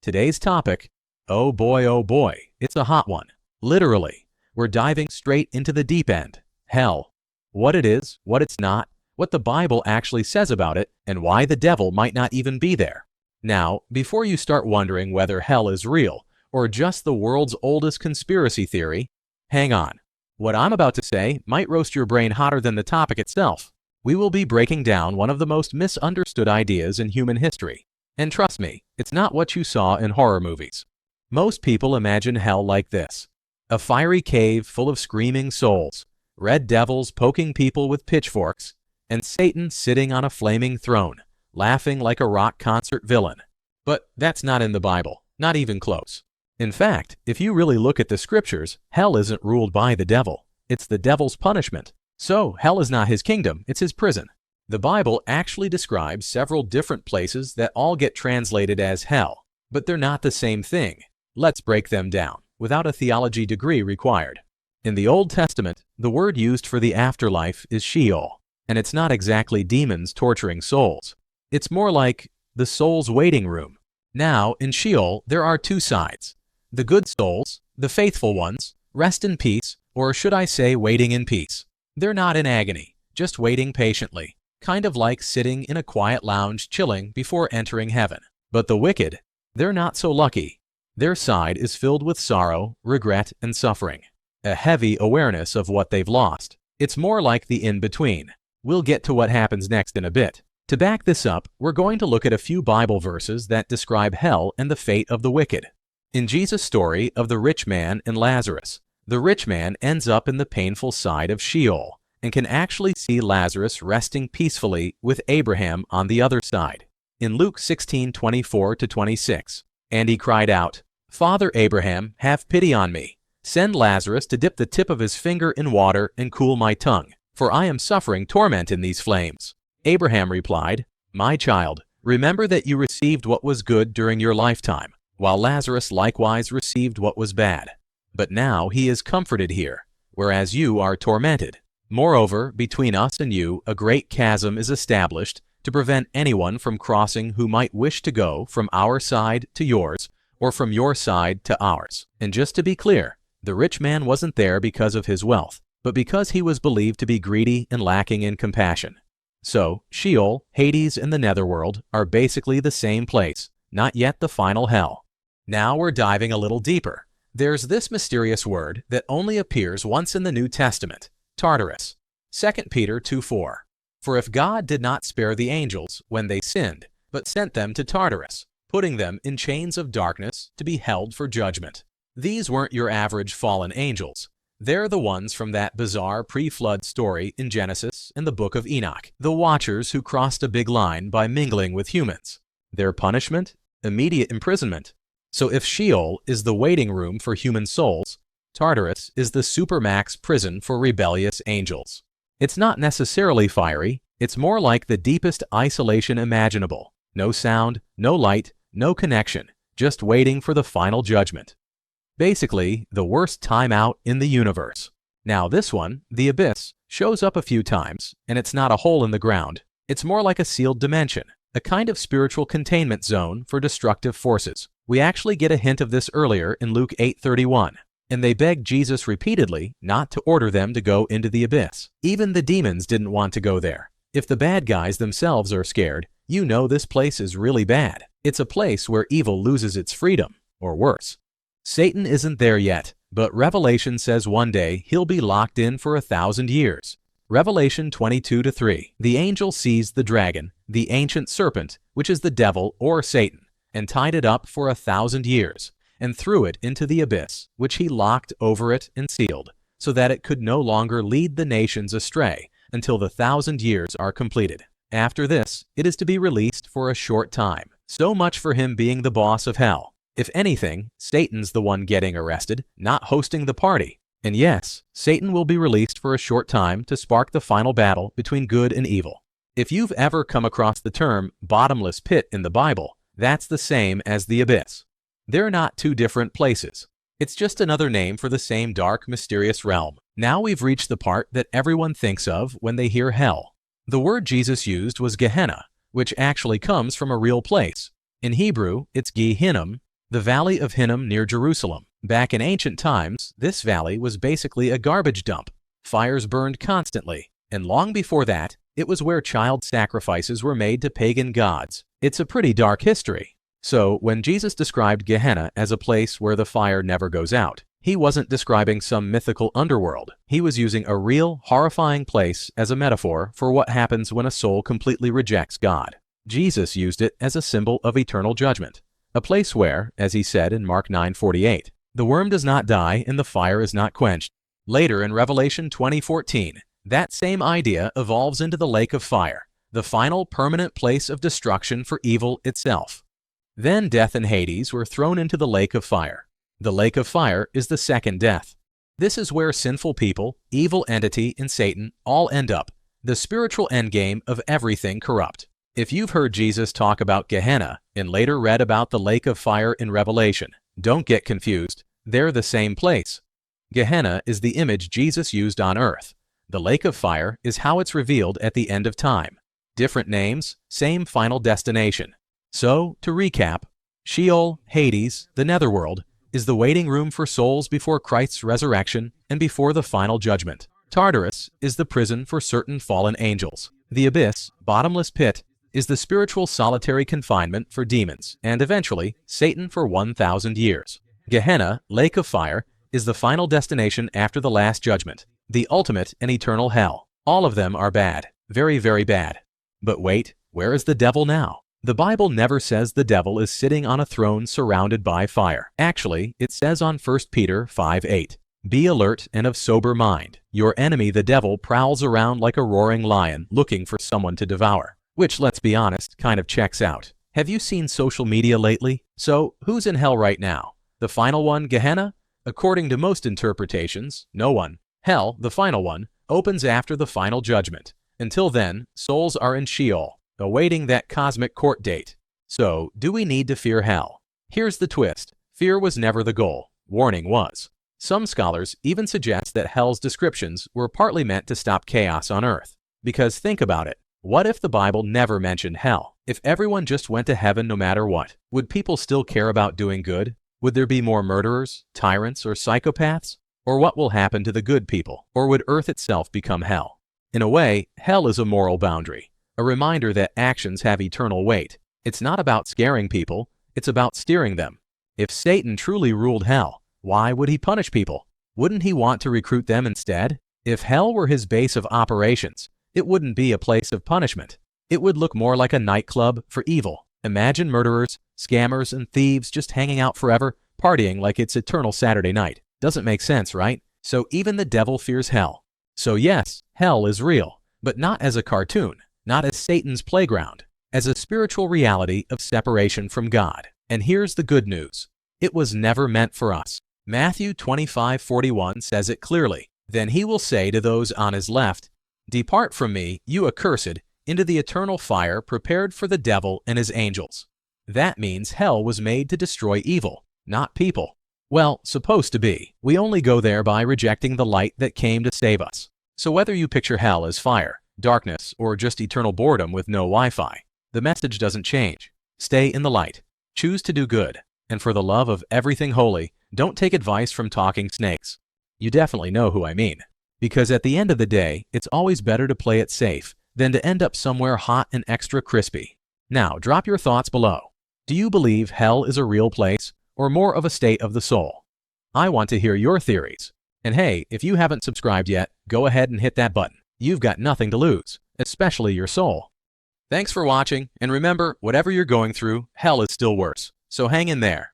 Today's topic, oh boy, it's a hot one. Literally, we're diving straight into the deep end, hell. What it is, what it's not, what the Bible actually says about it, and why the devil might not even be there. Now, before you start wondering whether hell is real or just the world's oldest conspiracy theory, hang on. What I'm about to say might roast your brain hotter than the topic itself. We will be breaking down one of the most misunderstood ideas in human history. And trust me, it's not what you saw in horror movies. Most people imagine hell like this: a fiery cave full of screaming souls, red devils poking people with pitchforks, and Satan sitting on a flaming throne, laughing like a rock concert villain. But that's not in the Bible, not even close. In fact, if you really look at the scriptures, hell isn't ruled by the devil. It's the devil's punishment. So, hell is not his kingdom, it's his prison. The Bible actually describes several different places that all get translated as hell, but they're not the same thing. Let's break them down, without a theology degree required. In the Old Testament, the word used for the afterlife is Sheol, and it's not exactly demons torturing souls. It's more like the soul's waiting room. Now, in Sheol, there are two sides. The good souls, the faithful ones, rest in peace, or should I say waiting in peace. They're not in agony, just waiting patiently. Kind of like sitting in a quiet lounge chilling before entering heaven. But the wicked, they're not so lucky. Their side is filled with sorrow, regret, and suffering. A heavy awareness of what they've lost. It's more like the in-between. We'll get to what happens next in a bit. To back this up, we're going to look at a few Bible verses that describe hell and the fate of the wicked. In Jesus' story of the rich man and Lazarus, the rich man ends up in the painful side of Sheol, and can actually see Lazarus resting peacefully with Abraham on the other side. In Luke 16:24-26, and he cried out, "Father Abraham, have pity on me. Send Lazarus to dip the tip of his finger in water and cool my tongue, for I am suffering torment in these flames." Abraham replied, "My child, remember that you received what was good during your lifetime, while Lazarus likewise received what was bad. But now he is comforted here, whereas you are tormented. Moreover, between us and you a great chasm is established to prevent anyone from crossing who might wish to go from our side to yours, or from your side to ours." And just to be clear, the rich man wasn't there because of his wealth, but because he was believed to be greedy and lacking in compassion. So, Sheol, Hades, and the netherworld are basically the same place, not yet the final hell. Now we're diving a little deeper. There's this mysterious word that only appears once in the New Testament: Tartarus. 2 Peter 2:4. For if God did not spare the angels when they sinned, but sent them to Tartarus, putting them in chains of darkness to be held for judgment. These weren't your average fallen angels. They're the ones from that bizarre pre-flood story in Genesis and the book of Enoch, the watchers who crossed a big line by mingling with humans. Their punishment? Immediate imprisonment. So if Sheol is the waiting room for human souls, Tartarus is the supermax prison for rebellious angels. It's not necessarily fiery, it's more like the deepest isolation imaginable. No sound, no light, no connection, just waiting for the final judgment. Basically, the worst time out in the universe. Now this one, the abyss, shows up a few times, and it's not a hole in the ground. It's more like a sealed dimension, a kind of spiritual containment zone for destructive forces. We actually get a hint of this earlier in Luke 8:31. And they begged Jesus repeatedly not to order them to go into the abyss. Even the demons didn't want to go there. If the bad guys themselves are scared, you know this place is really bad. It's a place where evil loses its freedom, or worse. Satan isn't there yet, but Revelation says one day he'll be locked in for 1,000 years. Revelation 22:3. The angel seized the dragon, the ancient serpent, which is the devil or Satan, and tied it up for 1,000 years. And threw it into the abyss, which he locked over it and sealed, so that it could no longer lead the nations astray until the 1,000 years are completed. After this, it is to be released for a short time. So much for him being the boss of hell. If anything, Satan's the one getting arrested, not hosting the party. And yes, Satan will be released for a short time to spark the final battle between good and evil. If you've ever come across the term bottomless pit in the Bible, that's the same as the abyss. They're not two different places. It's just another name for the same dark, mysterious realm. Now we've reached the part that everyone thinks of when they hear hell. The word Jesus used was Gehenna, which actually comes from a real place. In Hebrew, it's Gehinnom, The Valley of Hinnom near Jerusalem. Back in ancient times, this valley was basically a garbage dump. Fires burned constantly, and long before that, it was where child sacrifices were made to pagan gods. It's a pretty dark history. So, when Jesus described Gehenna as a place where the fire never goes out, he wasn't describing some mythical underworld. He was using a real, horrifying place as a metaphor for what happens when a soul completely rejects God. Jesus used it as a symbol of eternal judgment, a place where, as he said in Mark 9:48, the worm does not die and the fire is not quenched. Later in Revelation 20:14, that same idea evolves into the lake of fire, the final permanent place of destruction for evil itself. Then death and Hades were thrown into the lake of fire. The lake of fire is the second death. This is where sinful people, evil entity, and Satan all end up, the spiritual endgame of everything corrupt. If you've heard Jesus talk about Gehenna and later read about the lake of fire in Revelation, don't get confused. They're the same place. Gehenna is the image Jesus used on earth. The lake of fire is how it's revealed at the end of time. Different names, same final destination. So, to recap, Sheol, Hades, the netherworld, is the waiting room for souls before Christ's resurrection and before the final judgment. Tartarus is the prison for certain fallen angels. The abyss, bottomless pit, is the spiritual solitary confinement for demons, and eventually, Satan for 1,000 years. Gehenna, lake of fire, is the final destination after the last judgment, the ultimate and eternal hell. All of them are bad, very, very bad. But wait, where is the devil now? The Bible never says the devil is sitting on a throne surrounded by fire. Actually, it says on 1 Peter 5:8, "Be alert and of sober mind. Your enemy the devil prowls around like a roaring lion looking for someone to devour." Which, let's be honest, kind of checks out. Have you seen social media lately? So, who's in hell right now? The final one, Gehenna? According to most interpretations, no one. Hell, the final one, opens after the final judgment. Until then, souls are in Sheol, awaiting that cosmic court date. So, do we need to fear hell? Here's the twist. Fear was never the goal. Warning was. Some scholars even suggest that hell's descriptions were partly meant to stop chaos on earth. Because think about it. What if the Bible never mentioned hell? If everyone just went to heaven no matter what, would people still care about doing good? Would there be more murderers, tyrants, or psychopaths? Or what will happen to the good people? Or would earth itself become hell? In a way, hell is a moral boundary, a reminder that actions have eternal weight. It's not about scaring people, it's about steering them. If Satan truly ruled hell, why would he punish people? Wouldn't he want to recruit them instead? If hell were his base of operations, it wouldn't be a place of punishment. It would look more like a nightclub for evil. Imagine murderers, scammers, and thieves just hanging out forever, partying like it's eternal Saturday night. Doesn't make sense, right? So even the devil fears hell. So yes, hell is real, but not as a cartoon, not as Satan's playground, as a spiritual reality of separation from God. And here's the good news. It was never meant for us. Matthew 25:41 says it clearly. Then he will say to those on his left, "Depart from me, you accursed, into the eternal fire prepared for the devil and his angels." That means hell was made to destroy evil, not people. Well, supposed to be. We only go there by rejecting the light that came to save us. So whether you picture hell as fire, darkness, or just eternal boredom with no Wi-Fi, the message doesn't change. Stay in the light. Choose to do good. And for the love of everything holy, don't take advice from talking snakes. You definitely know who I mean. Because at the end of the day, it's always better to play it safe than to end up somewhere hot and extra crispy. Now, drop your thoughts below. Do you believe hell is a real place, or more of a state of the soul? I want to hear your theories. And hey, if you haven't subscribed yet, go ahead and hit that button. You've got nothing to lose, especially your soul. Thanks for watching, and remember, whatever you're going through, hell is still worse. So hang in there.